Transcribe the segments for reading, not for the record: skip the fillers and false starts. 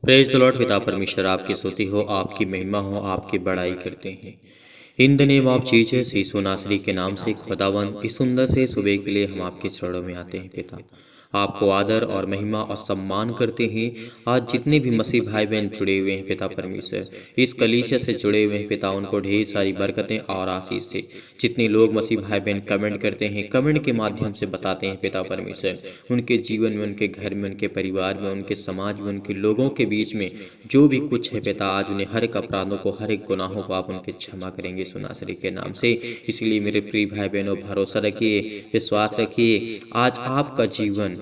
Praise the Lord. पिता परमेश्वर आपकी स्तुति हो, आपकी महिमा हो, आपकी बड़ाई करते हैं। In the name of Jesus Yeshu Nasari के नाम से खुदावन इस सुंदर से सुबह के लिए हम आपके चरणों में आते हैं। पिता आपको आदर और महिमा और सम्मान करते हैं। आज जितने भी मसीह भाई बहन जुड़े हुए हैं पिता परमेश्वर, इस कलीसिया से जुड़े हुए हैं पिता, उनको ढेर सारी बरकतें और आशीष से। जितने लोग मसीह भाई बहन कमेंट करते हैं, कमेंट के माध्यम से बताते हैं पिता परमेश्वर, उनके जीवन में, उनके घर में, उनके परिवार में, उनके समाज में, उनके लोगों के बीच में जो भी कुछ है पिता, आज उन्हें हर एक अपराधों को, हर एक गुनाहों को आप उनके क्षमा करेंगे सुनासरी के नाम से। इसलिए मेरे प्रिय भाई बहनों, भरोसा रखिए, विश्वास रखिए। आज आपका जीवन,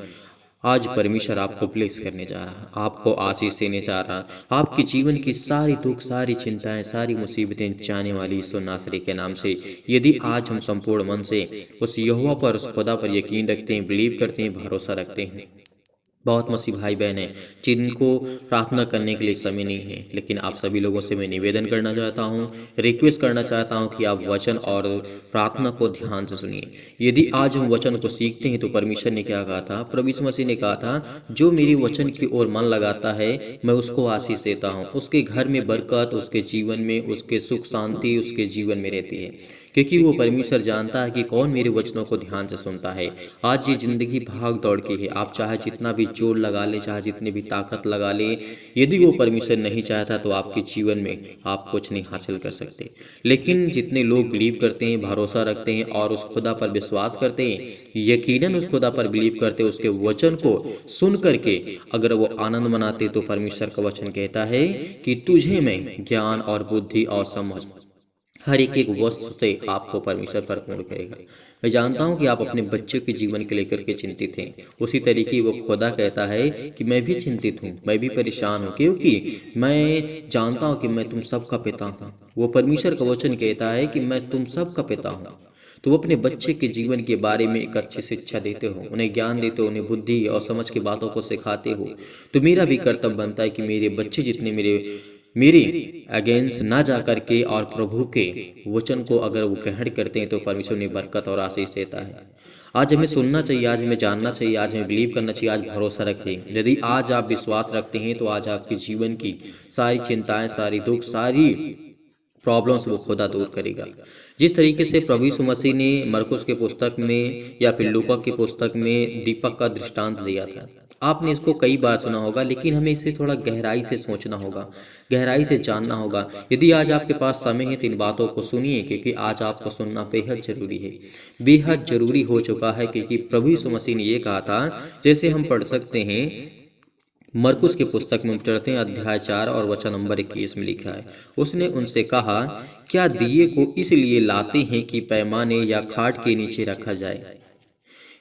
आज परमेश्वर आपको ब्लेस करने जा रहा है, आपको आशीष देने जा रहा है। आपके जीवन की सारी दुख, सारी चिंताएं, सारी मुसीबतें जाने वाली यीशु नासरी के नाम से। यदि आज हम संपूर्ण मन से उस यहोवा पर, उस खुदा पर यकीन रखते हैं, बिलीव करते हैं, भरोसा रखते हैं। बहुत मसीह भाई बहन हैं जिनको प्रार्थना करने के लिए समय नहीं है, लेकिन आप सभी लोगों से मैं निवेदन करना चाहता हूँ, रिक्वेस्ट करना चाहता हूँ कि आप वचन और प्रार्थना को ध्यान से सुनिए। यदि आज हम वचन को सीखते हैं तो परमेश्वर ने क्या कहा था, प्रभु यीशु मसीह ने कहा था, जो मेरे वचन की ओर मन लगाता है मैं उसको आशीष देता हूँ। उसके घर में बरकत, उसके जीवन में, उसके सुख शांति उसके जीवन में रहती है, क्योंकि वो परमेश्वर जानता है कि कौन मेरे वचनों को ध्यान से सुनता है। आज ये जिंदगी भाग दौड़ की है, आप चाहे जितना भी जोर लगा ले, चाहे जितनी भी ताकत लगा ले, यदि वो परमेश्वर नहीं चाहता तो आपके जीवन में आप कुछ नहीं हासिल कर सकते। लेकिन जितने लोग बिलीव करते हैं, भरोसा रखते हैं और उस खुदा पर विश्वास करते हैं, यकीनन उस खुदा पर बिलीव करते हैं, उसके वचन को सुन करके अगर वो आनंद मनाते, तो परमेश्वर का वचन कहता है कि तुझे मैं ज्ञान और बुद्धि और समझ, हर एक वस्तु से आपको परमेश्वर पर पूर्ण करेगा। मैं जानता हूं कि आप अपने बच्चों के जीवन के लेकर के चिंतित हैं। उसी तरीके वो खुदा कहता है कि मैं भी चिंतित हूं, मैं भी परेशान हूं, क्योंकि मैं जानता हूं कि मैं तुम सबका पिता हूं। वो परमेश्वर का वचन कहता है कि मैं तुम सबका पिता हूं। तो वो अपने बच्चे के जीवन के बारे में एक अच्छी शिक्षा देते हो, उन्हें ज्ञान देते हो, उन्हें बुद्धि और समझ की बातों को सिखाते हो। तो मेरा भी कर्तव्य बनता है कि मेरे बच्चे जितने मेरे अगेंस्ट ना जा करके और प्रभु के वचन को अगर वो ग्रहण करते हैं तो परमेश्वर ने बरकत और आशीष देता है। आज हमें सुनना चाहिए, आज हमें जानना चाहिए, आज हमें बिलीव करना चाहिए, आज भरोसा रखें। यदि आज आप विश्वास रखते हैं तो आज आपके जीवन की सारी चिंताएं, सारी दुख, सारी प्रॉब्लम्स वो खुदा दूर करेगा। जिस तरीके से प्रभु यीशु मसीह ने मरकुस के पुस्तक में या फिर लूका की पुस्तक में दीपक का दृष्टांत दिया था, आपने इसको कई बार सुना होगा, लेकिन हमें इसे थोड़ा गहराई से सोचना होगा, गहराई से जानना होगा। यदि आज आपके पास समय है तो इन बातों को सुनिए, क्योंकि आज आपको सुनना बेहद जरूरी है, बेहद जरूरी हो चुका है। क्योंकि प्रभु यीशु मसीह ने ये कहा था, जैसे हम पढ़ सकते हैं मरकुस की पुस्तक में चढ़ते हैं, अध्याय 4 और वचन नंबर 21 में लिखा है, उसने उनसे कहा, क्या दिए को इसलिए लाते हैं कि पैमाने या खाट के नीचे रखा जाए।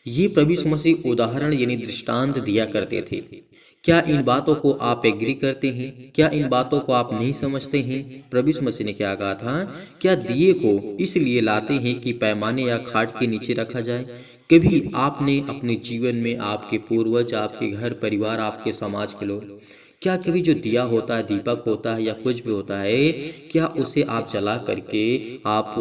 ये प्रभु यीशु मसीह उदाहरण यानी दृष्टांत दिया करते थे। क्या इन बातों को आप एग्री करते हैं? क्या इन बातों को आप नहीं समझते हैं? प्रभु यीशु मसीह ने क्या कहा था, क्या दिए को इसलिए लाते हैं कि पैमाने या खाट के नीचे रखा जाए। कभी आपने अपने जीवन में, आपके पूर्वज, आपके घर परिवार, आपके समाज के लोग, क्या कभी जो दिया होता है, दीपक होता है या कुछ भी होता है, क्या उसे आप जला करके आप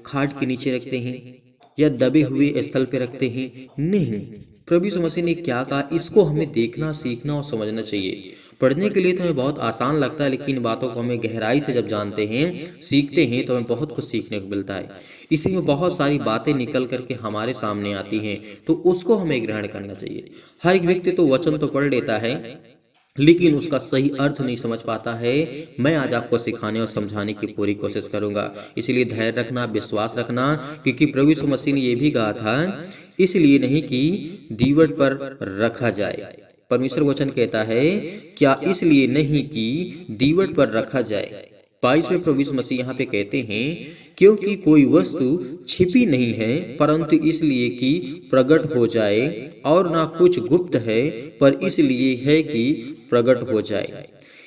खाट के नीचे रखते हैं या दबे हुए स्थल पे रखते हैं? नहीं। प्रभु यीशु मसीह ने क्या कहा, इसको हमें देखना, सीखना और समझना चाहिए। पढ़ने के लिए तो हमें बहुत आसान लगता है, लेकिन बातों को हमें गहराई से जब जानते हैं, सीखते हैं, तो हमें बहुत कुछ सीखने को मिलता है। इसी में बहुत सारी बातें निकल करके हमारे सामने आती हैं, तो उसको हमें ग्रहण करना चाहिए। हर एक व्यक्ति तो वचन तो पढ़ लेता है, लेकिन उसका सही अर्थ नहीं समझ पाता है। मैं आज आपको सिखाने और समझाने की पूरी कोशिश करूंगा। इसलिए धैर्य रखना, विश्वास रखना, क्योंकि प्रभु यीशु मसीह ने यह भी कहा था, इसलिए नहीं कि दीवट पर रखा जाए। परमेश्वर वचन कहता है, क्या इसलिए नहीं कि दीवट पर रखा जाए। 22वें प्रभु यीशु मसीह यहाँ पे कहते हैं, क्योंकि कोई वस्तु छिपी नहीं है, परंतु इसलिए कि प्रकट हो जाए, और ना कुछ गुप्त है, पर इसलिए है कि प्रकट हो जाए।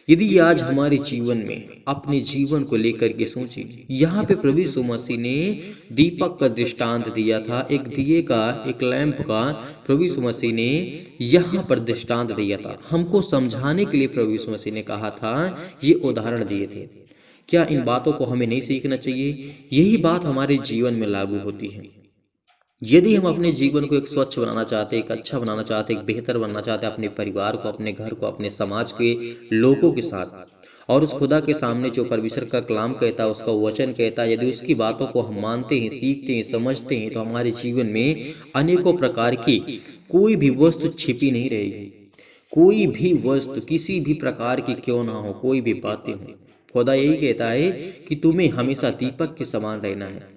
यदि आज हमारे जीवन में, अपने जीवन को लेकर के सोचिए, यहाँ पे प्रभु यीशु मसीह ने दीपक का दृष्टांत दिया था, एक दिए का, एक लैंप का प्रभु यीशु मसीह ने यहाँ पर दृष्टांत दिया था। हमको समझाने के लिए प्रभु यीशु मसीह ने कहा था, ये उदाहरण दिए थे। क्या इन बातों को हमें नहीं सीखना चाहिए? यही बात हमारे जीवन में लागू होती है। यदि हम अपने जीवन को एक स्वच्छ बनाना चाहते हैं, एक अच्छा बनाना चाहते हैं, एक बेहतर बनना चाहते हैं, अपने परिवार को, अपने घर को, अपने समाज के लोगों के साथ, और उस खुदा के सामने जो परमेश्वर का कलाम कहता है, उसका वचन कहता है, यदि उसकी बातों को हम मानते हैं, सीखते हैं, समझते हैं, तो हमारे जीवन में अनेकों प्रकार की कोई भी वस्तु छिपी नहीं रहेगी। कोई भी वस्तु किसी भी प्रकार की क्यों ना हो, कोई भी बातें हो, खुदा यही कहता है कि तुम्हें हमेशा दीपक के समान रहना है,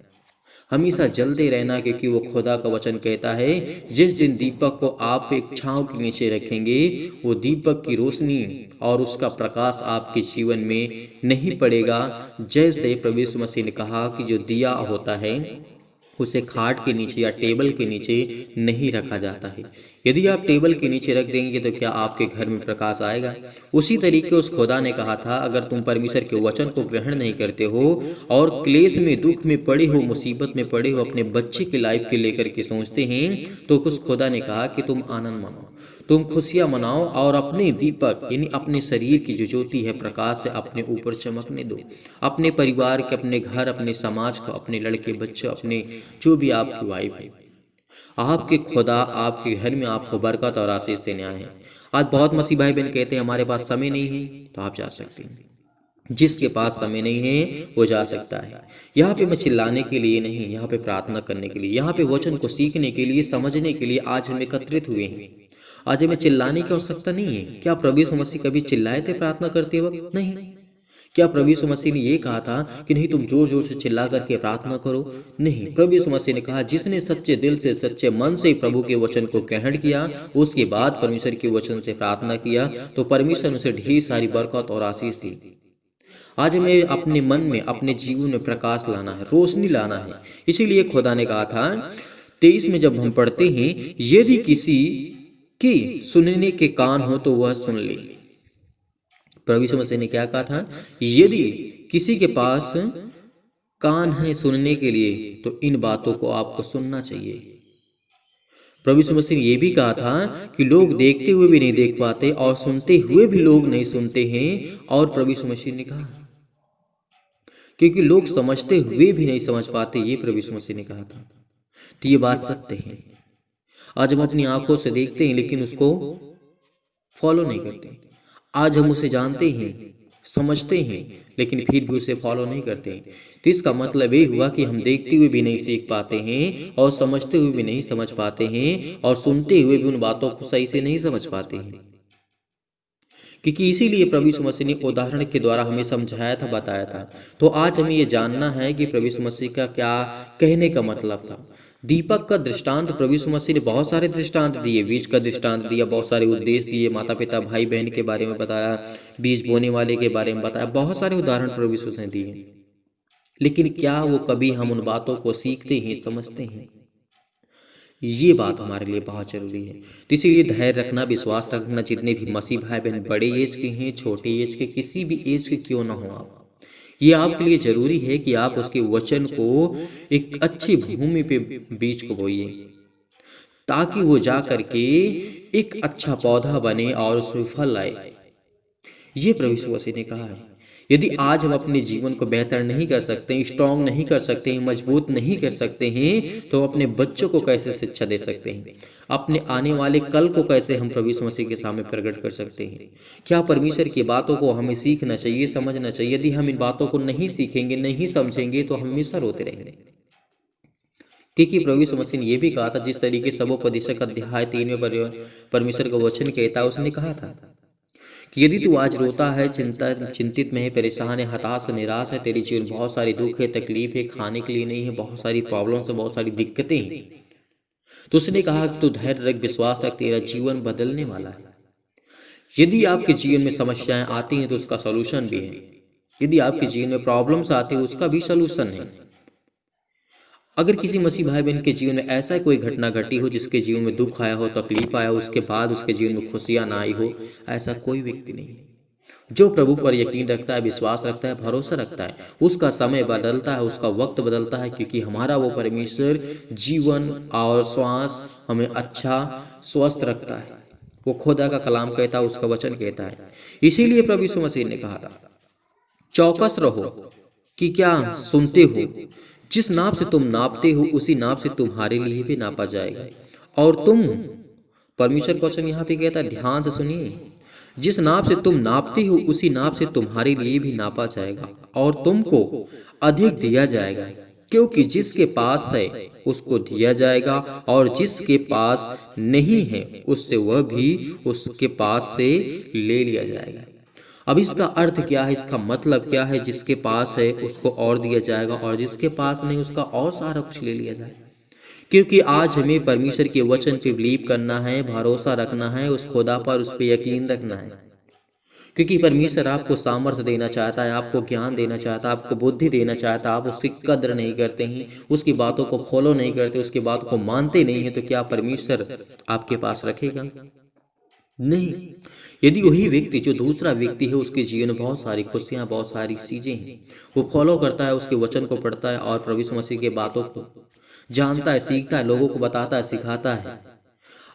हमेशा जलते रहना, क्योंकि वो खुदा का वचन कहता है जिस दिन दीपक को आप एक छांव के नीचे रखेंगे, वो दीपक की रोशनी और उसका प्रकाश आपके जीवन में नहीं पड़ेगा। जैसे प्रभु यीशु मसीह ने कहा कि जो दिया होता है उसे खाट के नीचे या टेबल के नीचे नहीं रखा जाता है। यदि आप टेबल के नीचे रख देंगे तो क्या आपके घर में प्रकाश आएगा? उसी तरीके उस खुदा ने कहा था, अगर तुम परमेश्वर के वचन को ग्रहण नहीं करते हो और क्लेश में, दुख में पड़े हो, मुसीबत में पड़े हो, अपने बच्चे की लाइफ के लेकर के सोचते हैं, तो उस खुदा ने कहा कि तुम आनंद मनाओ, तुम खुशियां मनाओ और अपने दीपक यानी अपने शरीर की जो ज्योति है, प्रकाश है, अपने ऊपर चमकने दो। अपने परिवार के, अपने घर, अपने समाज को, अपने लड़के बच्चे, अपने जो भी आपकी वाइफ है, आपके खुदा आपके घर में आपको बरकत और आशीष देने आए हैं। आज बहुत मसीह भाई बहन कहते हैं हमारे पास समय नहीं है, तो आप जा सकते हैं। जिसके पास समय नहीं है वो जा सकता है। यहाँ पे मैं चिल्लाने के लिए नहीं, यहाँ पे प्रार्थना करने के लिए, यहाँ पे वचन को सीखने के लिए, समझने के लिए आज हम एकत्रित हुए हैं। आज हमें चिल्लाने की आवश्यकता नहीं है। क्या प्रभु यीशु मसीह कभी चिल्लाए थे प्रार्थना करते वक्त? नहीं। क्या प्रभु यीशु मसीह ने ये कहा था कि नहीं तुम जोर जोर से चिल्ला करके प्रार्थना करो? नहीं। प्रभु यीशु मसीह ने कहा जिसने सच्चे दिल से, सच्चे मन से प्रभु के वचन को ग्रहण किया, उसके बाद परमेश्वर के वचन से प्रार्थना किया, तो परमेश्वर उसे ढेर सारी बरकत और आशीष दी। आज हमें अपने मन में, अपने जीवन में प्रकाश लाना है, रोशनी लाना है। इसीलिए खुदा ने कहा था 23 में जब हम पढ़ते हैं, यदि किसी की सुनने के कान हो तो वह सुन ले। प्रभु यीशु मसीह ने क्या कहा था? यदि किसी के पास कान है सुनने के लिए तो इन बातों को आपको सुनना चाहिए। प्रभु यीशु मसीह ने यह भी कहा था कि लोग देखते हुए भी नहीं देख पाते और सुनते हुए भी लोग नहीं सुनते हैं। और प्रभु यीशु मसीह ने कहा क्योंकि लोग समझते हुए भी नहीं समझ पाते, ये प्रभु यीशु मसीह ने कहा था। तो ये बात सत्य है। आज हम अपनी आंखों से देखते हैं लेकिन उसको फॉलो नहीं करते। आज हम उसे जानते हैं, समझते हैं, लेकिन फिर भी उसे फॉलो नहीं करते। तो इसका मतलब ये हुआ कि हम देखते हुए भी नहीं सीख पाते हैं और समझते हुए भी नहीं समझ पाते हैं और सुनते हुए भी उन बातों को सही से नहीं समझ पाते हैं। क्योंकि इसीलिए प्रभु यीशु मसीह ने उदाहरण के द्वारा हमें समझाया था, बताया था। तो आज हमें ये जानना है कि प्रभु यीशु मसीह का क्या कहने का मतलब था। दीपक का दृष्टांत प्रभु यीशु मसीह ने बहुत सारे दृष्टांत दिए, बीज का दृष्टांत दिया, बहुत सारे उद्देश्य दिए, माता पिता भाई बहन के बारे में बताया, बीज बोने वाले के बारे में बताया, बहुत सारे उदाहरण प्रभु यीशु ने दिए। लेकिन क्या वो कभी हम उन बातों को सीखते हैं, समझते हैं? ये बात हमारे लिए बहुत जरूरी है। तो इसीलिए धैर्य रखना, विश्वास रखना, जितने भी मसीह भाई बहन बड़े एज के हैं, छोटे एज के, किसी भी एज के क्यों ना हो, आप ये आपके लिए जरूरी है कि आप उसके वचन को एक अच्छी भूमि पे बीज को बोइए, ताकि वो जा करके एक अच्छा पौधा बने और उसमें फल लाए। ये प्रभु यीशु मसीह ने कहा है। यदि आज हम अपने जीवन को बेहतर नहीं कर सकते, स्ट्रांग नहीं कर सकते हैं, मजबूत नहीं कर सकते हैं, तो अपने बच्चों को कैसे शिक्षा दे सकते हैं? अपने आने वाले कल को कैसे हम प्रभु यीशु मसीह के सामने प्रकट कर सकते हैं? क्या परमेश्वर की बातों को हमें सीखना चाहिए, समझना चाहिए। यदि हम इन बातों को नहीं सीखेंगे, नहीं समझेंगे, तो हम हमेशा रोते रहेंगे। क्योंकि प्रभु यीशु मसीह ने यह भी कहा था, जिस तरीके सबोपदेशक अध्याय 3 में परमेश्वर का वचन कहता है, उसने कहा था कि यदि तू आज रोता है, चिंतित में है, परेशान है, हताश, निराश है, तेरे जीवन बहुत सारी दुख है, तकलीफ है, खाने के लिए नहीं है, बहुत सारी प्रॉब्लम्स है, बहुत सारी दिक्कतें हैं, तो उसने कहा कि तू धैर्य रख, विश्वास रख, तेरा जीवन बदलने वाला है। यदि आपके जीवन में समस्याएं आती हैं तो उसका सोल्यूशन भी है। यदि आपके जीवन में प्रॉब्लम्स आती है उसका भी सोल्यूशन है। अगर किसी मसीह भाई बहन के जीवन में ऐसा कोई घटना घटी हो जिसके जीवन में दुख आया हो, तकलीफ आया हो, उसके बाद उसके जीवन में खुशियां ना आई हो, ऐसा कोई व्यक्ति नहीं है। जो प्रभु पर यकीन रखता है, विश्वास रखता है, भरोसा रखता है, उसका समय बदलता है, उसका वक्त बदलता है, क्योंकि हमारा वो परमेश्वर जीवन और श्वास हमें अच्छा स्वस्थ रखता है। वो खुदा का कलाम कहता है, उसका वचन कहता है। इसीलिए प्रभु यीशु मसीह ने कहा था, चौकस रहो कि क्या सुनते हो। जिस नाप से तुम नापते हो उसी नाप से तुम्हारे लिए भी नापा जाएगा। और तुम, परमेश्वर का वचन यहाँ पे कहता है, ध्यान से सुनिए, जिस नाप से तुम नापते हो उसी नाप से तुम्हारे लिए भी नापा जाएगा और तुमको अधिक दिया जाएगा, क्योंकि जिसके पास है उसको दिया जाएगा और जिसके पास नहीं है उससे वह भी उसके पास से ले लिया जाएगा। अब इसका अर्थ क्या है, इसका मतलब क्या है? जिसके पास है उसको और दिया जाएगा और जिसके पास नहीं उसका और सारा कुछ ले लिया जाएगा। क्योंकि आज हमें परमेश्वर के वचन पे बिलीव करना है, भरोसा रखना है, उस खुदा पर, उस पर यकीन रखना है। क्योंकि परमेश्वर आपको सामर्थ्य देना चाहता है, आपको ज्ञान देना चाहता है, आपको बुद्धि देना चाहता है। आप उसकी कद्र नहीं करते हैं, उसकी बातों को फॉलो नहीं करते, उसकी बातों को मानते नहीं हैं, तो क्या परमेश्वर आपके पास रखेगा? नहीं। यदि वही व्यक्ति, जो दूसरा व्यक्ति है, उसके जीवन में बहुत सारी खुशियां, बहुत सारी चीजें हैं, वो फॉलो करता है, उसके वचन को पढ़ता है और प्रभु यीशु मसीह के बातों को जानता है, सीखता है, लोगों को बताता है, सिखाता है।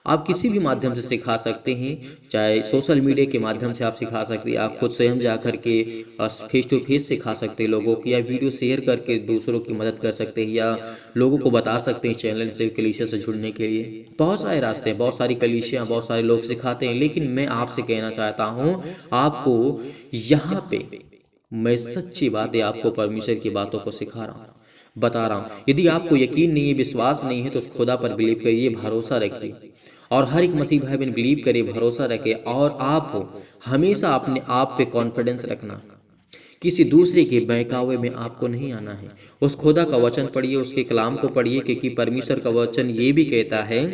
आप किसी भी माध्यम से सिखा सकते हैं, चाहे सोशल मीडिया के माध्यम से आप सिखा सकते हैं, आप खुद स्वयं जा करके फेस टू फेस सिखा सकते हैं लोगों को, या वीडियो शेयर करके दूसरों की मदद कर सकते हैं, या लोगों को बता सकते हैं चैनल से, कलीसिया से जुड़ने के लिए। बहुत सारे रास्ते हैं, बहुत सारी कलीसियाँ, बहुत सारे लोग सिखाते हैं। लेकिन मैं आपसे कहना चाहता हूँ, आपको यहाँ पे मैं सच्ची बातें आपको परमेश्वर की बातों को सिखा रहा हूँ, बता रहा हूँ। यदि आपको यकीन नहीं है, विश्वास नहीं है, तो उस खुदा पर बिलीव करिए, भरोसा रखिए और हर एक मसीह भाई बहन बिलीव करे, भरोसा रखे। और आप हमेशा अपने आप पे कॉन्फिडेंस रखना, किसी दूसरे के बहकावे में आपको नहीं आना है। उस खुदा का वचन पढ़िए, उसके कलाम को पढ़िए, क्योंकि परमेश्वर का वचन ये भी कहता है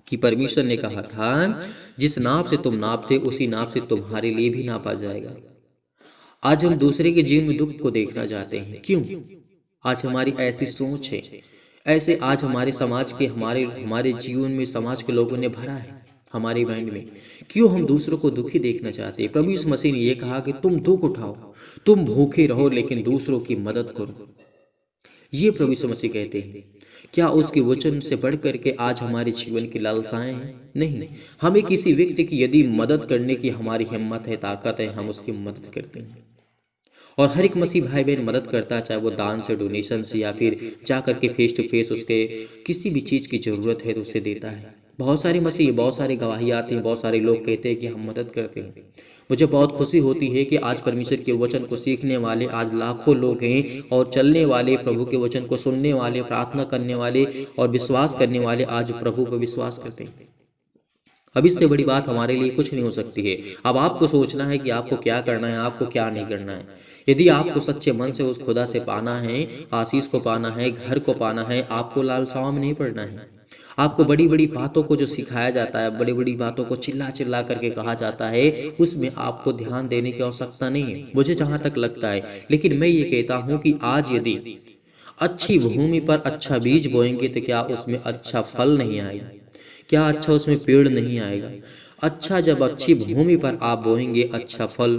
कि परमेश्वर ने कहा था, जिस नाप से तुम नापते उसी नाप से तुम्हारे लिए भी नापा जाएगा। आज हम दूसरे के जीवन में दुख को देखना चाहते हैं। क्यों? आज हमारी ऐसी सोच है, ऐसे आज हमारे समाज के, हमारे जीवन में समाज के लोगों ने भरा है हमारे माइंड में। क्यों हम दूसरों को दुखी देखना चाहते हैं? प्रभु यीशु मसीह ने यह कहा कि तुम दुख उठाओ, तुम भूखे रहो, लेकिन दूसरों की मदद करो। ये प्रभु यीशु मसीह कहते हैं। क्या उसके वचन से बढ़ करके आज हमारे जीवन की लालसाएं हैं? नहीं। हमें किसी व्यक्ति की यदि मदद करने की हमारी हिम्मत है, ताकत है, हम उसकी मदद करते हैं। और हर एक मसीह भाई बहन मदद करता है, चाहे वो दान से, डोनेशन से, या फिर जा करके फेस टू फेस उसके किसी भी चीज़ की ज़रूरत है तो उसे देता है। बहुत सारे मसीह, बहुत सारी गवाही आती हैं, बहुत सारे लोग कहते हैं कि हम मदद करते हैं। मुझे बहुत खुशी होती है कि आज परमेश्वर के वचन को सीखने वाले आज लाखों लोग हैं, और चलने वाले, प्रभु के वचन को सुनने वाले, प्रार्थना करने वाले और विश्वास करने वाले आज प्रभु पर विश्वास करते हैं। अब इससे बड़ी बात हमारे लिए कुछ नहीं हो सकती है। अब आपको सोचना है कि आपको क्या करना है, आपको क्या नहीं करना है। यदि आपको सच्चे मन से उस खुदा से पाना है, आशीष को पाना है, घर को पाना है, आपको लालसाओं में नहीं पड़ना है। आपको बड़ी बड़ी बातों को जो सिखाया जाता है, बड़ी बड़ी बातों को चिल्ला चिल्ला करके कहा जाता है, उसमें आपको ध्यान देने की आवश्यकता नहीं है, मुझे जहां तक लगता है। लेकिन मैं ये कहता हूं कि आज यदि अच्छी भूमि पर अच्छा बीज बोएंगे तो क्या उसमें अच्छा फल नहीं आएगा? क्या अच्छा उसमें पेड़ नहीं आएगा? अच्छा, जब अच्छी भूमि पर आप बोएंगे, अच्छा फल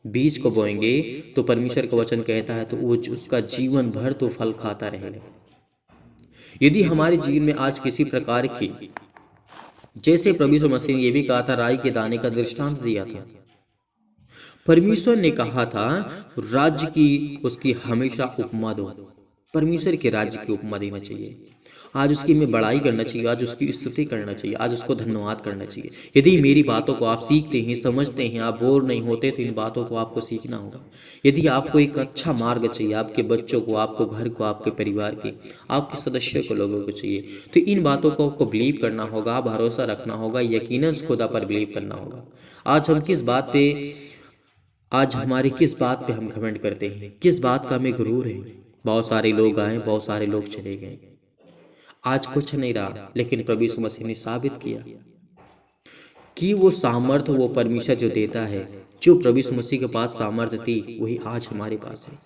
बीज को बोएंगे, तो परमेश्वर का वचन कहता है तो वो उसका जीवन भर तो फल खाता रहेगा। यदि हमारे जीवन में आज किसी प्रकार की, जैसे प्रभु यीशु मसीह ने यह भी कहा था, राई के दाने का दृष्टांत दिया था। परमेश्वर ने कहा था राज्य की उसकी हमेशा उपमा दो। परमेश्वर के राज्य की उपमा देना चाहिए। आज उसकी में बड़ाई करना चाहिए, आज उसकी स्तुति करना चाहिए, आज उसको धन्यवाद करना चाहिए। यदि मेरी बातों को आप सीखते हैं, समझते हैं, आप बोर नहीं होते, तो इन बातों को आपको सीखना होगा। यदि आपको एक अच्छा मार्ग चाहिए, आपके बच्चों को, आपको घर को, आपके परिवार के, आपके सदस्यों को, लोगों को चाहिए, तो इन बातों को आपको बिलीव करना होगा, भरोसा रखना होगा, यकीनन खुदा पर बिलीव करना होगा। आज हम किस बात पे, आज हमारी किस बात पे हम घमंड करते हैं, किस बात का हमें गुरूर है? बहुत सारे लोग आए, बहुत सारे लोग चले गए, आज कुछ नहीं रहा। लेकिन प्रभु यीशु मसीह ने साबित किया कि वो सामर्थ्य, वो परमेश्वर जो देता है, जो प्रभु यीशु मसीह के पास सामर्थ्य थी, वही आज हमारे पास है,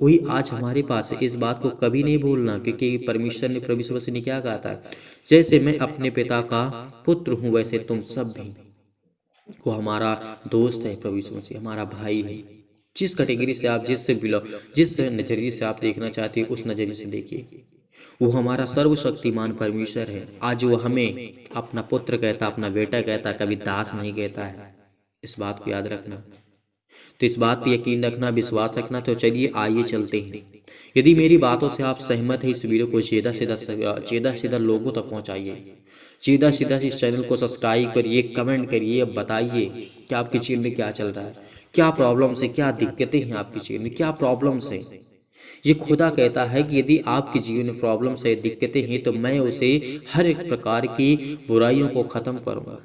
वही आज हमारे पास है। इस बात को कभी नहीं भूलना, क्योंकि परमेश्वर ने, प्रभु यीशु मसीह ने क्या कहा था, जैसे मैं अपने पिता का पुत्र हूँ वैसे तुम सब भी। वो हमारा दोस्त है, प्रभु यीशु मसीह हमारा भाई है। जिस कैटेगरी से आप, जिस नजरिए से आप देखना चाहते हैं, उस नजरिए से देखिए। वो हमारा सर्वशक्तिमान परमेश्वर है। आज वो हमें अपना पुत्र कहता, अपना बेटा कहता, कभी दास नहीं कहता है। इस बात को याद रखना, तो इस बात पे यकीन रखना, विश्वास रखना। तो चलिए आइए चलते हैं, यदि मेरी बातों से आप सहमत हैं, इस वीडियो को ज़्यादा से ज़्यादा लोगों तक पहुंचाइए। ज़्यादा से ज़्यादा इस चैनल को सब्सक्राइब करिए, कमेंट करिए, बताइए कि आपके जीवन में क्या चल रहा है, क्या प्रॉब्लम्स है, क्या दिक्कतें हैं आपके जीवन में, क्या प्रॉब्लम्स है। ये खुदा कहता है कि यदि आपके जीवन में प्रॉब्लम्स है, दिक्कतें हैं, तो मैं उसे हर एक प्रकार की बुराइयों को ख़त्म करूँगा।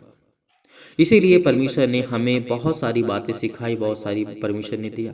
इसीलिए परमेश्वर ने हमें बहुत सारी बातें सिखाई, बहुत सारी परमेश्वर ने दिया।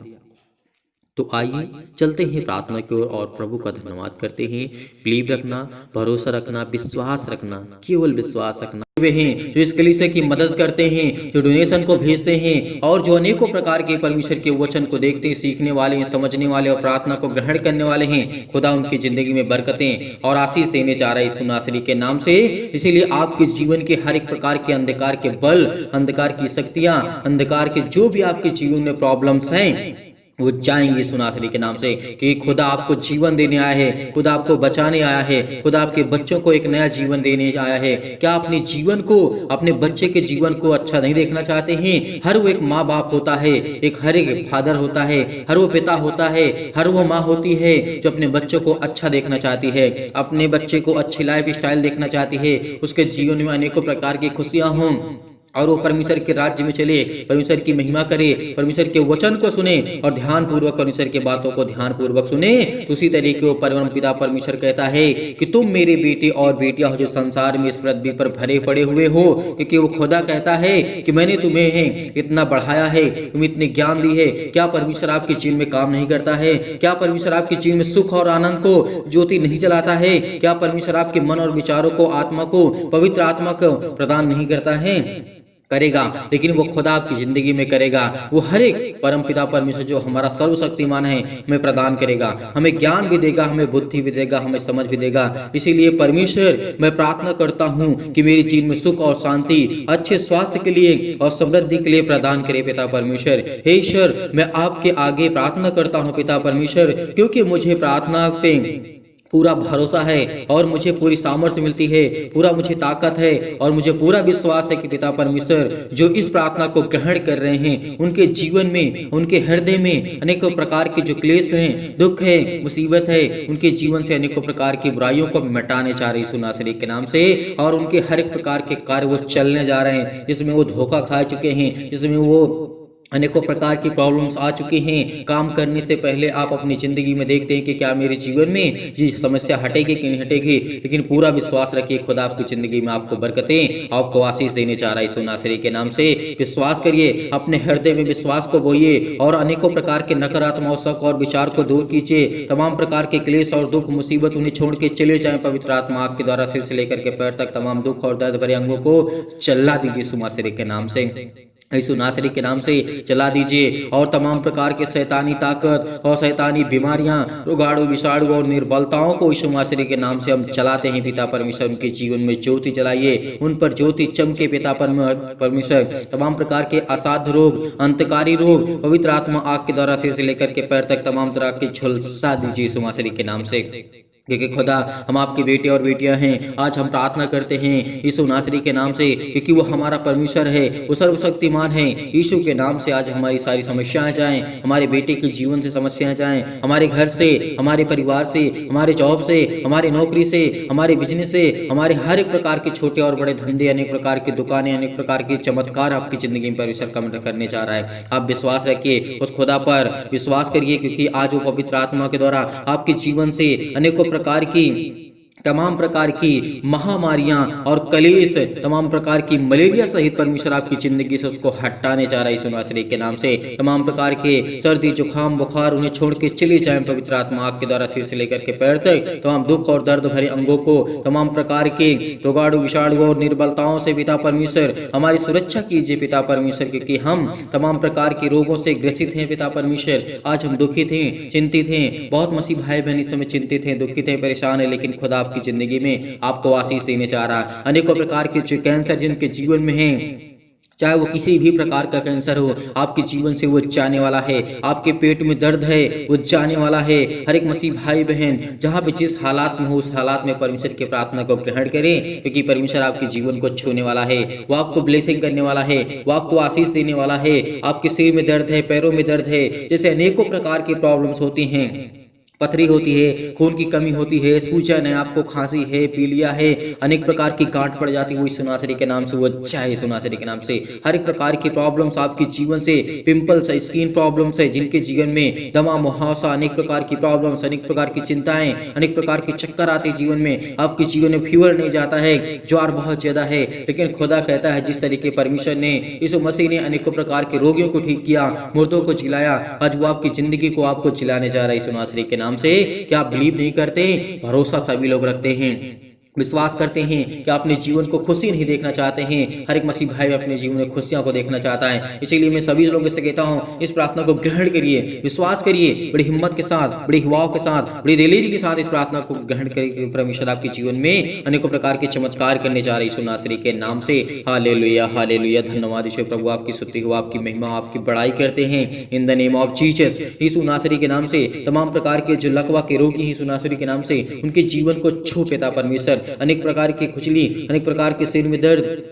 तो आइए चलते हैं प्रार्थना की ओर और प्रभु का धन्यवाद करते हैं। बिलीव रखना, भरोसा रखना, विश्वास रखना, केवल विश्वास रखना। वे हैं जो इस कलीसिया की मदद करते हैं, जो डोनेशन को भेजते हैं और जो अनेकों प्रकार के परमेश्वर के वचन को देखते हैं, सीखने वाले हैं, समझने वाले और प्रार्थना को ग्रहण करने वाले हैं। खुदा उनकी जिंदगी में बरकतें और आशीष देने जा रहा है यीशु नासरी के नाम से। इसीलिए आपके जीवन के हर एक प्रकार के अंधकार के बल, अंधकार की शक्तियां, अंधकार के जो भी आपके जीवन में प्रॉब्लम्स हैं, वो जाएंगे यीशु नासरी के नाम से। कि खुदा आपको जीवन देने आया है, खुदा आपको बचाने आया है, खुदा आपके बच्चों को एक नया जीवन देने आया है। क्या अपने जीवन को, अपने बच्चे के जीवन को अच्छा नहीं देखना चाहते हैं? हर वो एक माँ बाप होता है, हर एक फादर होता है, हर वो पिता होता है, हर वो माँ होती है जो अपने बच्चों को अच्छा देखना चाहती है, अपने बच्चे को अच्छी लाइफ स्टाइल देखना चाहती है, उसके जीवन में अनेकों प्रकार की खुशियाँ हों और वो परमेश्वर के राज्य में चले, परमेश्वर की महिमा करे, परमेश्वर के वचन को सुने और ध्यान पूर्वक परमेश्वर की बातों को ध्यान पूर्वक सुने। तो उसी तरीके वो परम पिता परमेश्वर कहता है कि तुम मेरे बेटे और बेटियां हो जो संसार में इस पृथ्वी पर भरे पड़े हुए हो। क्योंकि वो खुदा कहता है कि मैंने तुम्हें इतना बढ़ाया है, तुम्हें इतने ज्ञान दी है। क्या परमेश्वर आपके जीवन में काम नहीं करता है? क्या परमेश्वर आपके जीवन में सुख और आनंद को ज्योति नहीं जलाता है? क्या परमेश्वर आपके मन और विचारों को, आत्मा को, पवित्र आत्मा को प्रदान नहीं करता है? करेगा, लेकिन वो खुदा आपकी जिंदगी में करेगा। वो हर एक परम पिता परमेश्वर जो हमारा सर्वशक्तिमान है हमें प्रदान करेगा, हमें ज्ञान भी देगा, हमें बुद्धि भी देगा, हमें समझ भी देगा। इसीलिए परमेश्वर, मैं प्रार्थना करता हूँ कि मेरे जीवन में सुख और शांति, अच्छे स्वास्थ्य के लिए और समृद्धि के लिए प्रदान करे पिता परमेश्वर। हे ईश्वर, मैं आपके आगे प्रार्थना करता हूँ पिता परमेश्वर, क्योंकि मुझे प्रार्थना पे पूरा भरोसा है और मुझे पूरी सामर्थ्य मिलती है, पूरा मुझे ताकत है और मुझे पूरा विश्वास है कि पिता परमेश्वर जो इस प्रार्थना को ग्रहण कर रहे हैं, उनके जीवन में, उनके हृदय में अनेकों प्रकार के जो क्लेश हैं, दुख है, मुसीबत है, उनके जीवन से अनेकों प्रकार की बुराइयों को मिटाने जा रहे यीशु नासरी के नाम से। और उनके हर एक प्रकार के कार्य वो चलने जा रहे हैं जिसमें वो धोखा खा चुके हैं, जिसमें वो अनेकों प्रकार की प्रॉब्लम्स आ चुकी हैं। काम करने से पहले आप अपनी ज़िंदगी में देखते हैं कि क्या मेरे जीवन में ये समस्या हटेगी कि नहीं हटेगी, लेकिन पूरा विश्वास रखिए खुदा आपकी ज़िंदगी में आपको बरकतें, आपको आशीष देने जा रहा है यीशु नासरी के नाम से। विश्वास करिए, अपने हृदय में विश्वास को बोइए और अनेकों प्रकार के नकारात्मक शक और विचार को दूर कीजिए। तमाम प्रकार के क्लेश और दुख मुसीबत उन्हें छोड़ के चले जाएं। पवित्र आत्मा आपके द्वारा सिर से लेकर के पैर तक तमाम दुख और दर्द भरे अंगों को चला दीजिए यीशु नासरी के नाम से, यीशु नासरी के नाम से चला दीजिए। और तमाम प्रकार के शैतानी ताकत और शैतानी बीमारियां, रोगाणु, विषाणु और निर्बलताओं को यीशु नासरी के नाम से हम चलाते हैं पिता परमेश्वर। उनके जीवन में ज्योति जलाइए, उन पर ज्योति चमके पिता परमेश्वर। तमाम प्रकार के असाध्य रोग, अंतकारी रोग पवित्र आत्मा आग के द्वारा सिर से लेकर के पैर तक तमाम तरह के झुलसा दीजिए यीशु नासरी के नाम से। क्योंकि खुदा हम आपके बेटे और बेटियां हैं। आज हम प्रार्थना करते हैं यीशु नासरी के नाम से, क्योंकि वो हमारा परमेश्वर है, वो सर्वशक्तिमान है। यीशु के नाम से आज हमारी सारी समस्याएं जाएं, हमारे बेटे के जीवन से समस्याएं जाएं, हमारे घर से, हमारे परिवार से, हमारे जॉब से, हमारी नौकरी से, हमारे बिजनेस से, हमारे हर एक प्रकार के छोटे और बड़े धंधे, अनेक प्रकार की दुकानें, अनेक प्रकार के चमत्कार आपकी जिंदगी में परमेश्वर कम करने जा रहा है। आप विश्वास रखिए, उस खुदा पर विश्वास करिए, क्योंकि आज वो पवित्र आत्मा के द्वारा आपके जीवन से अनेकों प्रकार की, तमाम प्रकार की महामारियां और कलेश, तमाम प्रकार की मलेरिया सहित परमेश्वर आपकी जिंदगी से उसको हटाने जा रहा है यीशु नासरी के नाम से। तमाम प्रकार के सर्दी, जुकाम, बुखार उन्हें छोड़ के चले जाएं पवित्र आत्मा आपके द्वारा सिर से लेकर के पैर तक। तमाम दुख और दर्द भरे अंगों को, तमाम प्रकार के रोगाणु, विषाणु और निर्बलताओं से पिता परमेश्वर हमारी सुरक्षा कीजिए पिता परमेश्वर, क्योंकि हम तमाम प्रकार के रोगों से ग्रसित हैं पिता परमेश्वर। आज हम दुखित हैं, चिंतित हैं, बहुत मसीह भाई बहन इस समय चिंतित हैं, दुखित हैं, परेशान है, लेकिन खुदा की जिंदगी में आपको आशीष देने जा रहा है। अनेकों प्रकार के जो कैंसर जिनके जीवन में हैं, चाहे वो किसी भी प्रकार का कैंसर हो, आपके जीवन से वो जाने वाला है। आपके पेट में दर्द है, वो जाने वाला है। हर एक मसीह भाई बहन जहाँ पे जिस हालात में हो, उस हालात में परमेश्वर की प्रार्थना को ग्रहण करें, क्योंकि परमेश्वर आपके जीवन को छूने वाला है, वो आपको ब्लेसिंग करने वाला है, वो आपको आशीष देने वाला है। आपके सिर में दर्द है, पैरों में दर्द है, जैसे अनेकों प्रकार की प्रॉब्लम्स होती हैं, पथरी होती है, खून की कमी होती है, सूजन है, आपको खांसी है, पीलिया है, अनेक प्रकार की गांठ पड़ जाती है, वो यीशु नासरी के नाम से वो अच्छा है यीशु नासरी के नाम से। हर एक प्रकार की प्रॉब्लम्स आपके जीवन से, पिंपल्स है, स्किन प्रॉब्लम्स है, जिनके जीवन में दमा मुहावसा, अनेक प्रकार की प्रॉब्लम्स, अनेक प्रकार की चिंताएं, अनेक प्रकार के चक्कर आते जीवन में, आपके जीवन में फीवर नहीं जाता है, ज्वार बहुत ज्यादा है, लेकिन खुदा कहता है जिस तरीके परमेश्वर ने यीशु मसीह ने अनेकों प्रकार के रोगियों को ठीक किया, मुर्दों को जिलाया, आज वो आपकी जिंदगी को आपको जिलाने जा रहा है यीशु नासरी के नाम से। क्या आप बिलीव नहीं करते? भरोसा सभी लोग रखते हैं, विश्वास करते हैं कि अपने जीवन को खुशी नहीं देखना चाहते हैं। हर एक मसीह भाई अपने जीवन में खुशियां को देखना चाहता है। इसीलिए मैं सभी लोगों से कहता हूं, इस प्रार्थना को ग्रहण करिए, विश्वास करिए, बड़ी हिम्मत के साथ, बड़ी हवाओं के साथ, बड़ी दिलेरी के साथ इस प्रार्थना को ग्रहण करिए। परमेश्वर आपके जीवन में अनेकों प्रकार के चमत्कार करने जा रहे यीशु नासरी के नाम से। हालेलुया, हालेलुया, धन्यवाद यीशु प्रभु, आपकी स्तुति हो, आपकी महिमा, आपकी बड़ाई करते हैं in the name of Jesus. Yeshu Nasari के नाम से तमाम प्रकार के जो लकवा के रोगी हैं यीशु नासरी के नाम से, उनके जीवन को छू पिता परमेश्वर। अनेक प्रकार की खुजली, अनेक प्रकार के सिर में दर्द,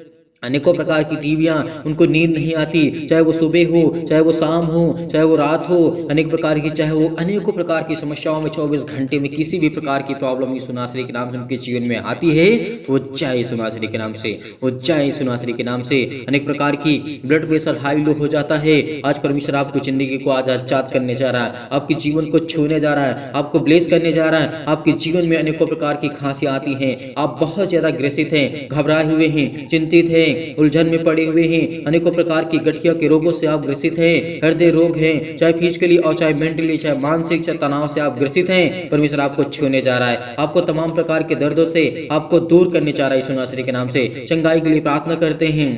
अनेकों प्रकार की टीवियां, उनको नींद नहीं आती, चाहे वो सुबह हो, चाहे वो शाम हो, चाहे वो रात हो, अनेक प्रकार की, चाहे वो अनेकों प्रकार की समस्याओं में 24 घंटे में किसी भी प्रकार की प्रॉब्लम यीशु नासरी के नाम से उनके जीवन में आती है, वो जाए यीशु नासरी के नाम से, वो जाए यीशु नासरी के नाम से। अनेक प्रकार की ब्लड प्रेशर हाई लो हो जाता है, आज परमेश्वर आपको जिंदगी को आज आजाद करने जा रहा है, आपके जीवन को छूने जा रहा है, आपको ब्लेस करने जा रहा है। आपके जीवन में अनेकों प्रकार की खांसियां आती हैं, आप बहुत ज्यादा ग्रसित हैं, घबराए हुए हैं, चिंतित हैं, उलझन में पड़े हुए हैं, अनेकों प्रकार की गठिया के रोगों से आप ग्रसित हैं, हृदय रोग हैं, चाहे फिजिकली और चाहे मेंटली, चाहे मानसिक, चाहे तनाव से आप ग्रसित हैं, परमेश्वर आपको छूने जा रहा है, आपको तमाम प्रकार के दर्दों से आपको दूर करने जा रहा है यीशु नासरी के नाम से। चंगाई के लिए प्रार्थना करते हैं,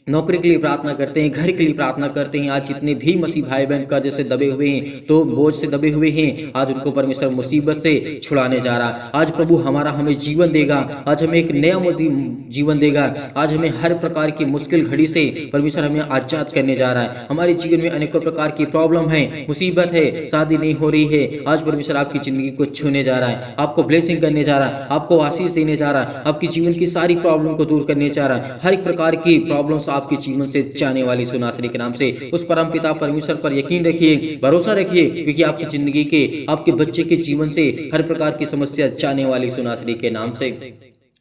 नौकरी के लिए प्रार्थना करते हैं, घर के लिए प्रार्थना करते हैं। आज जितने भी मसीह भाई बहन कर्ज से दबे हुए हैं, तो बोझ से दबे हुए हैं, आज उनको परमेश्वर मुसीबत से छुड़ाने जा रहा है। आज प्रभु हमें जीवन देगा, आज हमें एक नया जीवन देगा, आज हमें हर प्रकार की मुश्किल घड़ी से परमेश्वर हमें आजाद करने जा रहा है। हमारे जीवन में अनेकों प्रकार की प्रॉब्लम है, मुसीबत है, शादी नहीं हो रही है, आज परमेश्वर आपकी जिंदगी को छूने जा रहा है, आपको ब्लेसिंग करने जा रहा है, आपको आशीष देने जा रहा है, आपकी जीवन की सारी प्रॉब्लम को दूर करने जा रहा है। हर एक प्रकार की प्रॉब्लम आपके जीवन से जाने वाली यीशु नासरी के नाम से। उस परम पिता परमेश्वर पर यकीन रखिए, भरोसा रखिए, क्योंकि आपकी जिंदगी के, आपके बच्चे के जीवन से हर प्रकार की समस्या जाने वाली यीशु नासरी के नाम से।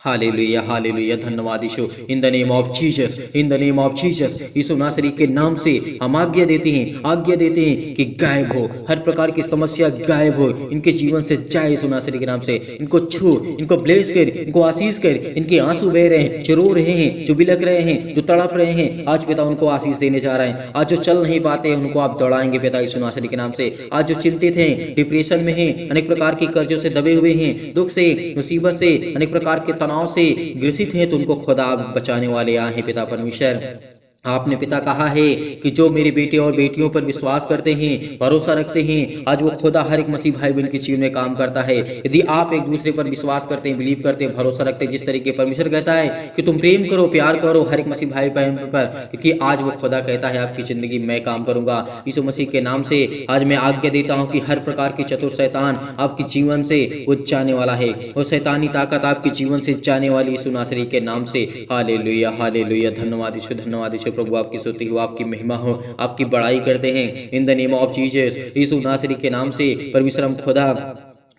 हालेलुया, हालेलुया, धन्यवाद Yeshu, in the name of Jesus, in the name of Jesus. Yeshu Nasari के नाम से हम आज्ञा देते हैं कि गायब हो, हर प्रकार की समस्या गायब हो, इनके जीवन से जाए यीशु नासरी के नाम से। इनको छू, इनको ब्लेस कर, इनको आशीष कर, इनके आंसू बह रहे हैं, जो रो रहे हैं, जो बिलक रहे हैं, जो तड़प रहे हैं, आज पिता उनको आशीष देने जा रहे हैं। आज जो चल नहीं पाते हैं उनको आप दौड़ाएंगे पिता यीशु नासरी के नाम से। आज जो चिंतित हैं, डिप्रेशन में हैं, अनेक प्रकार के कर्जों से दबे हुए हैं, दुख से, मुसीबत से, अनेक प्रकार के तनाव से ग्रसित हैं, तो उनको खुदा बचाने वाले आए हैं पिता परमेश्वर। आपने पिता कहा है कि जो मेरे बेटे और बेटियों पर विश्वास करते हैं, भरोसा रखते हैं, आज वो खुदा हर एक मसीह भाई बहन के जीवन में काम करता है। यदि आप एक दूसरे पर विश्वास करते हैं, बिलीव करते हैं, भरोसा रखते हैं, जिस तरीके परमेश्वर कहता है कि तुम प्रेम करो, प्यार करो हर एक मसीह भाई बहन पर, क्योंकि आज वो खुदा कहता है आपकी जिंदगी मैं काम करूंगा। यीशु मसीह के नाम से आज मैं आज्ञा देता हूँ कि हर प्रकार के चतुर शैतान आपके जीवन से वो जाने वाला है, वो शैतानी ताकत आपके जीवन से जाने वाली यीशु नासरी के नाम से। हालेलुया, हालेलुया, धन्यवाद यीशु, धन्यवाद यीशु प्रभु, आपकी स्तुति हो, आपकी महिमा हो, आपकी बड़ाई करते हैं in the name of Jesus. Yeshu Nasari के नाम से परमेश्वर हम खुदा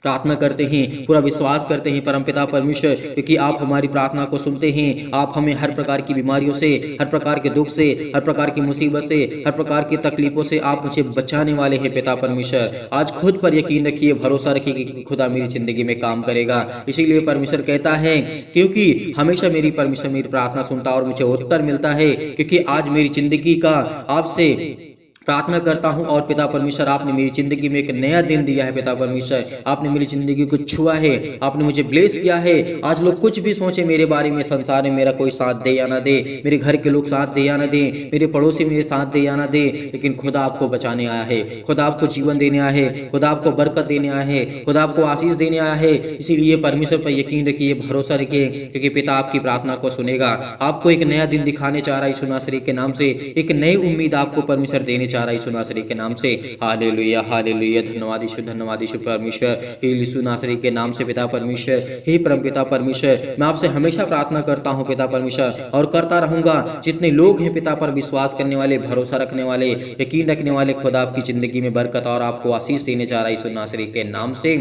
प्रार्थना करते हैं, पूरा विश्वास करते हैं परमपिता परमेश्वर, क्योंकि आप हमारी प्रार्थना को सुनते हैं। आप हमें हर प्रकार की बीमारियों से, हर प्रकार के दुख से, हर प्रकार की मुसीबत से, हर प्रकार की तकलीफों से आप मुझे बचाने वाले हैं पिता परमेश्वर। आज खुद पर यकीन रखिए, भरोसा रखिए कि खुदा मेरी जिंदगी में काम करेगा। इसीलिए परमेश्वर कहता है, क्योंकि हमेशा परमेश्वर मेरी प्रार्थना सुनता और मुझे उत्तर मिलता है, क्योंकि आज मेरी जिंदगी का आपसे प्रार्थना करता हूं और पिता परमेश्वर आपने मेरी जिंदगी में एक नया दिन दिया है। पिता परमेश्वर आपने मेरी जिंदगी को छुआ है, आपने मुझे ब्लेस किया है। आज लोग कुछ भी सोचे मेरे बारे में, संसार में मेरा कोई साथ दे या ना दे, मेरे घर के लोग साथ दे या ना दे, मेरे पड़ोसी मेरे साथ दे या ना दे, लेकिन खुदा आपको बचाने आया है, खुदा आपको जीवन देने आया है, खुदा आपको बरकत देने आया है, खुदा आपको आशीष देने आया है। इसीलिए परमेश्वर पर यकीन रखिए, भरोसा रखिए, क्योंकि पिता आपकी प्रार्थना को सुनेगा। आपको एक नया दिन दिखाने चाह रहा है यीशु नासरी के नाम से, एक नई उम्मीद आपको परमेश्वर देने चाह रहा है यीशु नासरी के नाम से। हालेलुया हालेलुया, धन्यवाद यीशु परमेश्वर, हे यीशु नासरी के नाम से पिता परमेश्वर। हे परम पिता परमेश्वर, मैं आपसे हमेशा प्रार्थना करता हूँ पिता परमेश्वर, और करता रहूंगा। जितने लोग हैं पिता पर विश्वास करने वाले, भरोसा रखने वाले, यकीन रखने वाले, खुदा आपकी जिंदगी में बरकत और आपको आशीष देने जा रहा है यीशु नासरी के नाम से।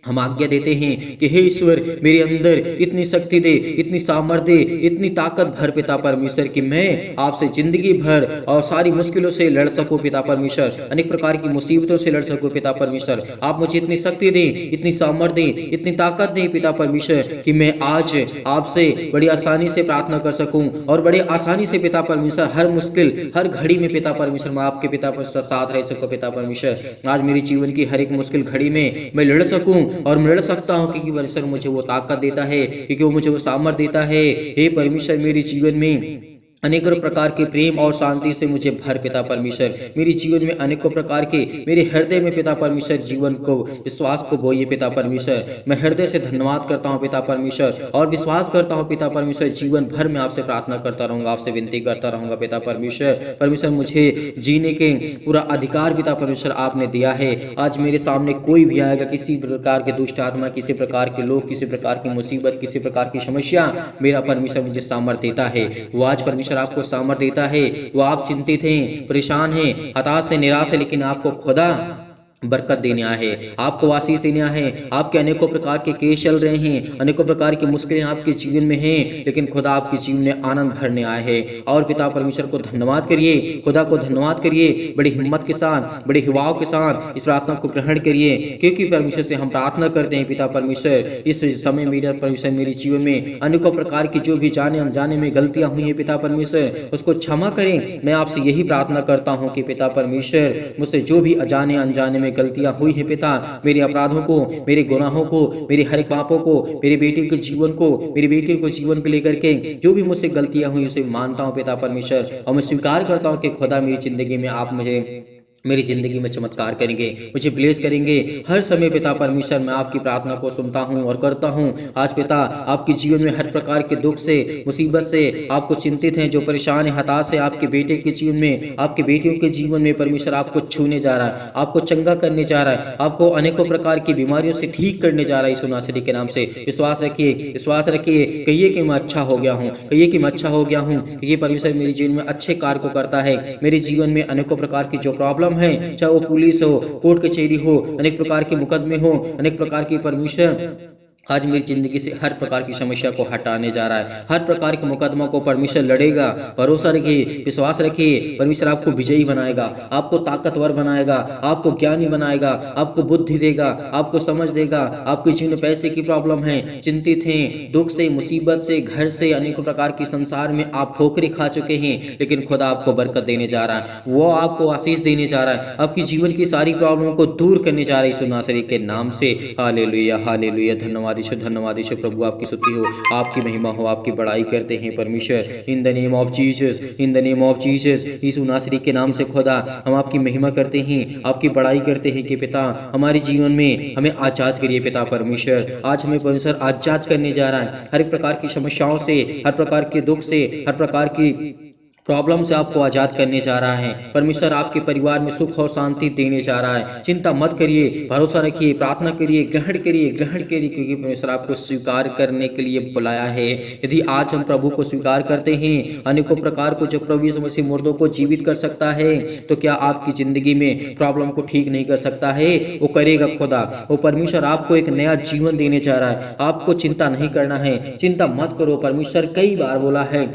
हम आज्ञा देते हैं कि हे ईश्वर, मेरे अंदर इतनी शक्ति दे, इतनी सामर्थ्य दे, इतनी ताकत भर पिता परमेश्वर कि मैं आपसे जिंदगी भर और सारी मुश्किलों से लड़ सकूं पिता परमेश्वर, अनेक प्रकार की मुसीबतों से लड़ सकूं पिता परमेश्वर। आप मुझे इतनी शक्ति दें, इतनी सामर्थ्य दें, इतनी ताकत दें पिता परमेश्वर कि मैं आज आपसे बड़ी आसानी से प्रार्थना कर सकूं और बड़े आसानी से पिता परमेश्वर हर मुश्किल, हर घड़ी में पिता परमेश्वर मैं आपके पिता परमेश्वर साथ रह सकूं पिता परमेश्वर। आज मेरी जीवन की हर एक मुश्किल घड़ी में मैं लड़ सकूं और मैं लड़ सकता हूं, क्योंकि परमेश्वर मुझे वो ताकत देता है, क्योंकि वो मुझे वो सामर्थ्य देता है। हे परमेश्वर, मेरे जीवन में अनेकों प्रकार के प्रेम और शांति से मुझे भर पिता परमेश्वर। मेरे जीवन में अनेकों प्रकार के, मेरे हृदय में पिता परमेश्वर जीवन को, विश्वास को बोइए पिता परमेश्वर। मैं हृदय से धन्यवाद करता हूँ पिता परमेश्वर और विश्वास करता हूँ पिता परमेश्वर। जीवन भर में आपसे प्रार्थना करता रहूंगा, आपसे विनती करता रहूंगा पिता परमेश्वर। परमेश्वर, मुझे जीने के पूरा अधिकार पिता परमेश्वर आपने दिया है। आज मेरे सामने कोई भी आएगा, किसी प्रकार के दुष्ट आत्मा, किसी प्रकार के लोग, किसी प्रकार की मुसीबत, किसी प्रकार की समस्या, मेरा परमेश्वर मुझे सामर्थ्य देता है। वो आज परमेश्वर आपको सामर्थ्य देता है। वो आप चिंतित हैं, परेशान हैं, हताश हैं, निराश है, लेकिन आपको खुदा बरकत देने आए हैं, आपको आशीष देने आए हैं। आपके अनेकों प्रकार के केस चल रहे हैं, अनेकों प्रकार की मुश्किलें आपके जीवन में हैं, लेकिन खुदा आपके जीवन में आनंद भरने आए हैं। और पिता परमेश्वर को धन्यवाद करिए, खुदा को धन्यवाद करिए, बड़ी हिम्मत के साथ, बड़े हिवाओं के साथ इस प्रार्थना को ग्रहण करिए, क्योंकि परमेश्वर से हम प्रार्थना करते हैं पिता परमेश्वर। इस समय मेरा परमेश्वर मेरे जीवन में अनेकों प्रकार की जो भी जाने अनजाने में गलतियां हुई हैं पिता परमेश्वर, उसको क्षमा करें। मैं आपसे यही प्रार्थना करता हूँ कि पिता परमेश्वर, मुझसे जो भी अजाने अनजाने में गलतियां हुई हैं पिता, मेरे अपराधों को, मेरे गुनाहों को, मेरे हर एक पापों को, मेरे बेटे के जीवन को, मेरी बेटी को जीवन को लेकर के जो भी मुझसे गलतियां हुई उसे मानता हूं पिता परमेश्वर, और मैं स्वीकार करता हूं कि खुदा मेरी जिंदगी में आप मुझे, मेरी जिंदगी में चमत्कार करेंगे, मुझे ब्लेस करेंगे। हर समय पिता परमेश्वर मैं आपकी प्रार्थना को सुनता हूं और करता हूं। आज पिता, आपके जीवन में हर प्रकार के दुख से, मुसीबत से आपको चिंतित हैं, जो परेशान है, हताश है, आपके बेटे के जीवन में, आपके बेटियों के जीवन में परमेश्वर आपको छूने जा रहा है, आपको चंगा करने जा रहा है, आपको अनेकों प्रकार की बीमारियों से ठीक करने जा रहा है यीशु नासरी के नाम से। विश्वास रखिए, विश्वास रखिए, कहिए कि मैं अच्छा हो गया हूँ, कहिए कि मैं अच्छा हो गया हूँ, क्योंकि परमेश्वर मेरे जीवन में अच्छे कार्य को करता है। मेरे जीवन में अनेकों प्रकार की जो प्रॉब्लम है, चाहे वो पुलिस हो, कोर्ट कचहरी हो, अनेक प्रकार के मुकदमे हो, अनेक प्रकार की, परमेश्वर आज मेरी जिंदगी से हर प्रकार की समस्या को हटाने जा रहा है। हर प्रकार के मुकदमों को परमेश्वर लड़ेगा। भरोसा रखिए, विश्वास रखिए, परमेश्वर आपको विजयी बनाएगा, आपको ताकतवर बनाएगा, आपको ज्ञानी बनाएगा, आपको बुद्धि देगा, आपको समझ देगा। आपके जीवन में पैसे की प्रॉब्लम है, चिंतित हैं, दुख से, मुसीबत से, घर से, अनेकों प्रकार की संसार में आप ठोकरें खा चुके हैं, लेकिन खुदा आपको बरकत देने जा रहा है, वो आपको आशीष देने जा रहा है, आपकी जीवन की सारी प्रॉब्लम को दूर करने जा रहा है यीशु नासरी के नाम से। हालेलुया हालेलुया, धन्यवाद धन्यवाद यीशु। प्रभु आपकी स्तुति हो, आपकी महिमा हो, आपकी बड़ाई करते हैं परमेश्वर। In the name of Jesus, in the name of Jesus, Yeshu Nasari के नाम से खुदा हम आपकी महिमा करते हैं, आपकी बड़ाई करते हैं कि पिता हमारे जीवन में हमें आजाद करिए पिता परमेश्वर। आज हमें परमेश्वर आजाद करने जा रहा है हर एक प्रकार की समस्याओं से, हर प्रकार के दुख से, हर प्रकार की प्रॉब्लम से आपको आजाद करने जा रहा है। परमेश्वर आपके परिवार में सुख और शांति देने जा रहा है। चिंता मत करिए, भरोसा रखिए, प्रार्थना करिए, ग्रहण करिए, ग्रहण करिए, क्योंकि परमेश्वर आपको स्वीकार करने के लिए बुलाया है। यदि आज हम प्रभु को स्वीकार करते हैं, अनेकों प्रकार को जो प्रभु यीशु मसीह मुर्दों को जीवित कर सकता है, तो क्या आपकी जिंदगी में प्रॉब्लम को ठीक नहीं कर सकता है? वो करेगा खुदा। वो परमेश्वर आपको एक नया जीवन देने जा रहा है। आपको चिंता नहीं करना है, चिंता मत करो। परमेश्वर कई बार बोला है,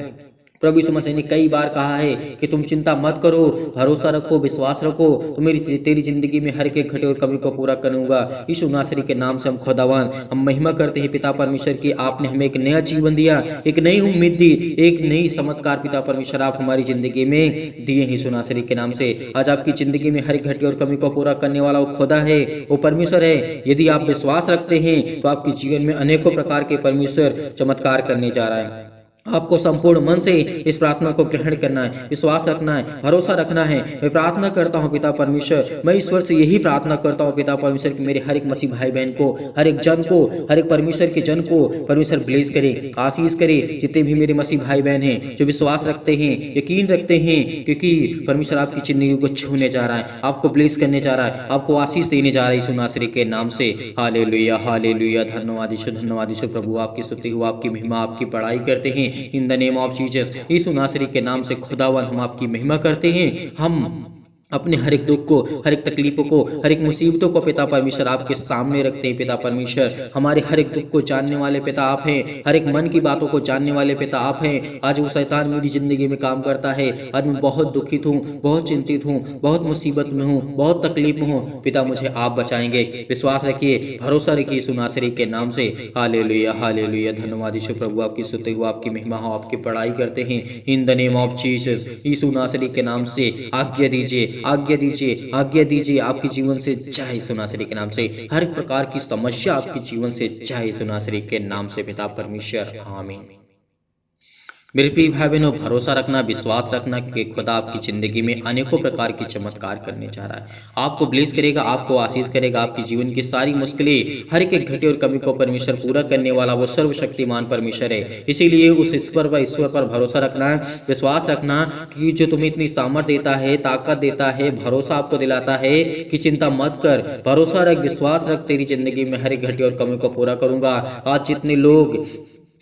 प्रभु यीशु मसीह ने कई बार कहा है कि तुम चिंता मत करो, भरोसा रखो, विश्वास रखो, तो तेरी जिंदगी में हर एक घटे और कमी को पूरा करूंगा। यीशु नासरी के नाम से हम खुदावन हम महिमा करते हैं पिता परमेश्वर की। आपने हमें एक नया जीवन दिया, एक नई उम्मीद दी, एक नई चमत्कार पिता परमेश्वर आप हमारी जिंदगी में दिए हैं यीशु नासरी के नाम से। आज आपकी जिंदगी में हर एक घटे और कमी को पूरा करने वाला वो खुदा है, वो परमेश्वर है। यदि आप विश्वास रखते हैं तो आपके जीवन में अनेकों प्रकार के परमेश्वर चमत्कार करने जा रहा है। आपको संपूर्ण मन से इस प्रार्थना को ग्रहण करना है, विश्वास रखना है, भरोसा रखना है। मैं प्रार्थना करता हूँ पिता परमेश्वर, मैं ईश्वर से यही प्रार्थना करता हूँ पिता परमेश्वर कि मेरे हर एक मसीह भाई बहन को, हर एक जन को, हर एक परमेश्वर के जन को परमेश्वर ब्लेस करे, आशीष करे। जितने भी मेरे मसीह भाई बहन हैं जो विश्वास रखते हैं, यकीन रखते हैं, क्योंकि परमेश्वर आपकी जिंदगी को छूने जा रहा है, आपको ब्लेस करने जा रहा है, आपको आशीष देने जा रहा है यीशु नासरी के नाम से। Hallelujah hallelujah. धन्यवाद यीशु प्रभु, आपकी स्तुति हो, आपकी महिमा, आपकी बड़ाई करते हैं in the name of Jesus. Yeshu Nasari के नाम से खुदावन हम आपकी महिमा करते हैं। हम अपने हर एक दुख को, हर एक तकलीफों को, हर एक मुसीबतों को पिता परमेश्वर आपके सामने रखते हैं। पिता परमेश्वर, हमारे हर एक दुख को जानने वाले पिता आप हैं, हर एक मन की बातों को जानने वाले पिता आप हैं। आज वो शैतान मेरी जिंदगी में काम करता है, आज मैं बहुत दुखित हूँ, बहुत चिंतित हूँ, बहुत मुसीबत में हूँ, बहुत तकलीफ में हूँ। पिता मुझे आप बचाएंगे, विश्वास रखिए, भरोसा रखिए यीशु नासरी के नाम से। Hallelujah hallelujah. धन्यवाद यीशु प्रभु, आपकी स्तुति हो, आपकी महिमा हो, आपकी बड़ाई करते हैं in the name of Jesus. Yeshu Nasari के नाम से आज्ञा दीजिए, आज्ञा दीजिए, आज्ञा दीजिए, आपके जीवन से जाए यीशु नासरी के नाम से। हर प्रकार की समस्या आपके जीवन से जाए यीशु नासरी के नाम से पिता परमेश्वर, आमीन। मेरे प्रिय भाई बहनों, भरोसा रखना, विश्वास रखना कि खुदा आपकी जिंदगी में अनेकों प्रकार के चमत्कार करने जा रहा है। आपको ब्लेस करेगा, आपको आशीष करेगा, आपकी जीवन की सारी मुश्किलें, हर एक घटी और कमी को परमेश्वर पूरा करने वाला वो सर्वशक्तिमान परमेश्वर है। इसीलिए उस ईश्वर पर भरोसा रखना, विश्वास रखना कि जो तुम्हें इतनी सामर्थ देता है, ताकत देता है, भरोसा आपको दिलाता है कि चिंता मत कर, भरोसा रख, विश्वास रख, तेरी जिंदगी में हर एक घटी और कमी को पूरा करूंगा। आज जितने लोग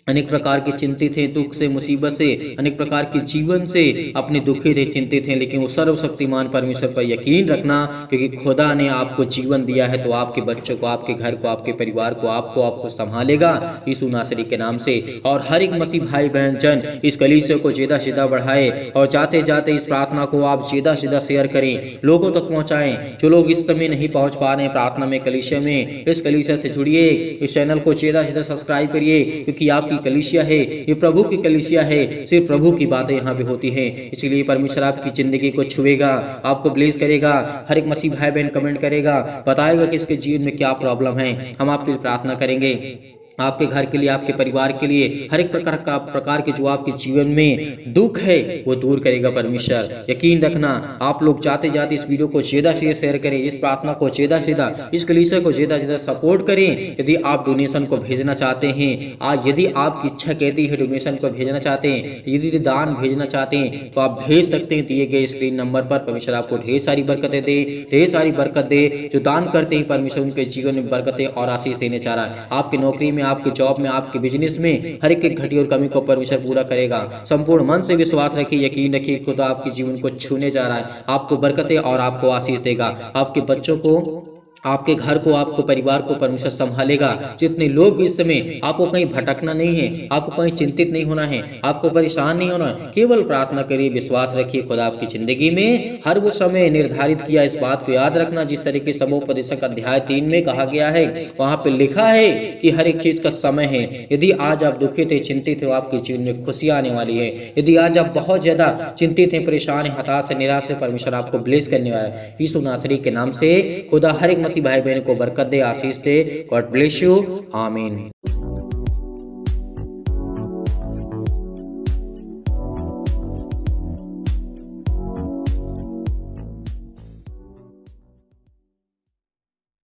अनेक प्रकार के चिंतित हैं, दुख से, मुसीबत से, अनेक प्रकार के जीवन से अपने दुखित हैं, चिंतित हैं, लेकिन वो सर्वशक्तिमान परमेश्वर पर यकीन रखना, क्योंकि खुदा ने आपको जीवन दिया है तो आपके बच्चों को, आपके घर को, आपके परिवार को, आपको संभालेगा यीशु नासरी के नाम से। और हर एक मसीह भाई बहन जन इस कलीसिया को ज़्यादा से ज़्यादा बढ़ाए और जाते जाते इस प्रार्थना को आप ज़्यादा से ज़्यादा शेयर करें, लोगों तक पहुँचाएं। जो लोग इस समय नहीं पहुँच पा रहे हैं प्रार्थना में, कलीसिया में, इस कलीसिया से जुड़िए, इस चैनल को ज़्यादा से ज़्यादा सब्सक्राइब करिए, क्योंकि आपकी कलीसिया है, ये प्रभु की कलीसिया है, सिर्फ प्रभु की बातें यहाँ पे होती हैं। इसलिए परमेश्वर आपकी जिंदगी को छुएगा, आपको ब्लेस करेगा। हर एक मसीह भाई बहन कमेंट करेगा, बताएगा कि इसके जीवन में क्या प्रॉब्लम है, हम आपके लिए प्रार्थना करेंगे, आपके घर के लिए, आपके परिवार के लिए, हर एक प्रकार के जो आपके जीवन में दुख है वो दूर करेगा परमेश्वर। यकीन रखना, आप लोग जाते जाते इस वीडियो को ज़्यादा से शेयर करें, इस प्रार्थना को ज़्यादा से ज़्यादा, इस कलीसिया को ज़्यादा से ज़्यादा सपोर्ट करें। यदि आप डोनेशन को भेजना चाहते हैं, यदि आपकी इच्छा कहती है डोनेशन को भेजना चाहते हैं, यदि दान भेजना चाहते हैं तो आप भेज सकते हैं दिए गए स्क्रीन नंबर पर। परमेश्वर आपको ढेर सारी बरकतें दे, ढेर सारी बरकत दे। जो दान करते हैं परमेश्वर उनके जीवन में बरकतें और आशीष देने जा रहा है। आपकी नौकरी में, आपके जॉब में, आपके बिजनेस में हर एक घटी और कमी को परमेश्वर पूरा करेगा। संपूर्ण मन से विश्वास रखिए, यकीन रखिए, खुदा आपके जीवन को छूने जा रहा है, आपको बरकतें और आपको आशीष देगा। आपके बच्चों को, आपके घर को, आपको परिवार को परमेश्वर संभालेगा। जितने लोग इस समय, आपको कहीं भटकना नहीं है, आपको कहीं चिंतित नहीं होना है, आपको परेशान नहीं होना, केवल प्रार्थना करिए, विश्वास रखिए, खुदा आपकी जिंदगी में हर वो समय निर्धारित किया। इस बात को याद रखना, जिस तरीके से सबोपदेशक अध्याय 3 में कहा गया है, वहां पे लिखा है कि हर एक चीज का समय है। यदि आज आप दुखित है, चिंतित हो, आपके जीवन में खुशियां आने वाली है। यदि आज आप बहुत ज्यादा चिंतित हैं, परेशान है, हताश है, निराश है, परमेश्वर आपको ब्लेस करने वाला है यीशु नासरी के नाम से। खुदा हर एक भाई बहन को बरकत दे, आशीष दे। गॉड ब्लेस यू, आमीन।